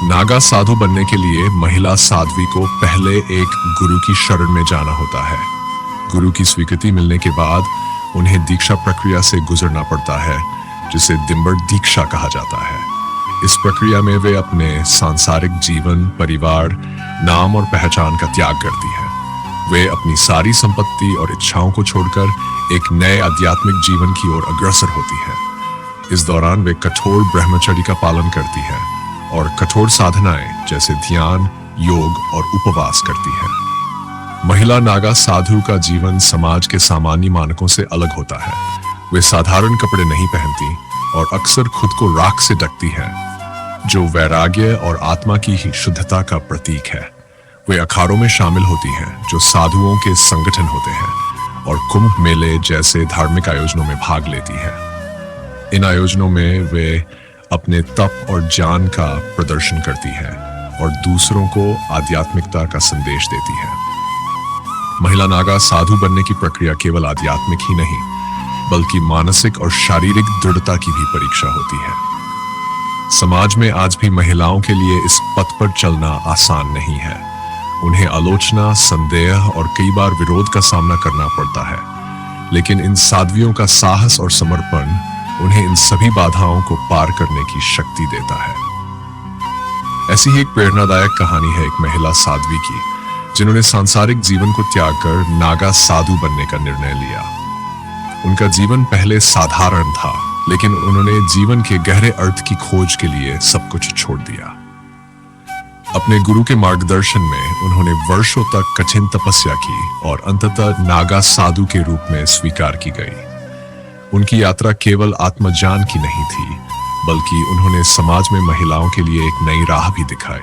नागा साधु बनने के लिए महिला साध्वी को पहले एक गुरु की शरण में जाना होता है। गुरु की स्वीकृति मिलने के बाद उन्हें दीक्षा प्रक्रिया से गुजरना पड़ता है, जिसे दिम्बर दीक्षा कहा जाता है। इस प्रक्रिया में वे अपने सांसारिक जीवन, परिवार, नाम और पहचान का त्याग करती हैं। वे अपनी सारी संपत्ति और इच्छाओं को छोड़कर एक नए आध्यात्मिक जीवन की ओर अग्रसर होती हैं। इस दौरान वे कठोर ब्रह्मचर्य का पालन करती हैं और कठोर साधनाएं जैसे ध्यान, योग और उपवास करती हैं। महिला नागा साधु का जीवन समाज के सामान्य मानकों से अलग होता है। वे साधारण कपड़े नहीं पहनती और अक्सर खुद को राख से ढकती हैं, जो वैराग्य और आत्मा की ही शुद्धता का प्रतीक है। वे अखाड़ों में शामिल होती हैं, जो साधुओं के संगठन होते हैं, और कुंभ मेले जैसे धार्मिक आयोजनों में भाग लेती हैं। इन आयोजनों में वे अपने तप और ज्ञान का प्रदर्शन करती है और दूसरों को आध्यात्मिकता का संदेश देती है। महिला नागा साधु बनने की प्रक्रिया केवल आध्यात्मिक ही नहीं, बल्कि मानसिक और शारीरिक दृढ़ता की भी परीक्षा होती है। समाज में आज भी महिलाओं के लिए इस पथ पर चलना आसान नहीं है। उन्हें आलोचना, संदेह और कई बार विरोध का सामना करना पड़ता है, लेकिन इन साध्वियों का साहस और समर्पण उन्हें इन सभी बाधाओं को पार करने की शक्ति देता है। ऐसी ही एक प्रेरणादायक कहानी है एक महिला साध्वी की, जिन्होंने सांसारिक जीवन को त्याग कर नागा साधु बनने का निर्णय लिया। उनका जीवन पहले साधारण था, लेकिन उन्होंने जीवन के गहरे अर्थ की खोज के लिए सब कुछ छोड़ दिया। अपने गुरु के मार्गदर्शन में उन्होंने वर्षों तक कठिन तपस्या की और अंततः नागा साधु के रूप में स्वीकार की गई। उनकी यात्रा केवल आत्मज्ञान की नहीं थी, बल्कि उन्होंने समाज में महिलाओं के लिए एक नई राह भी दिखाई।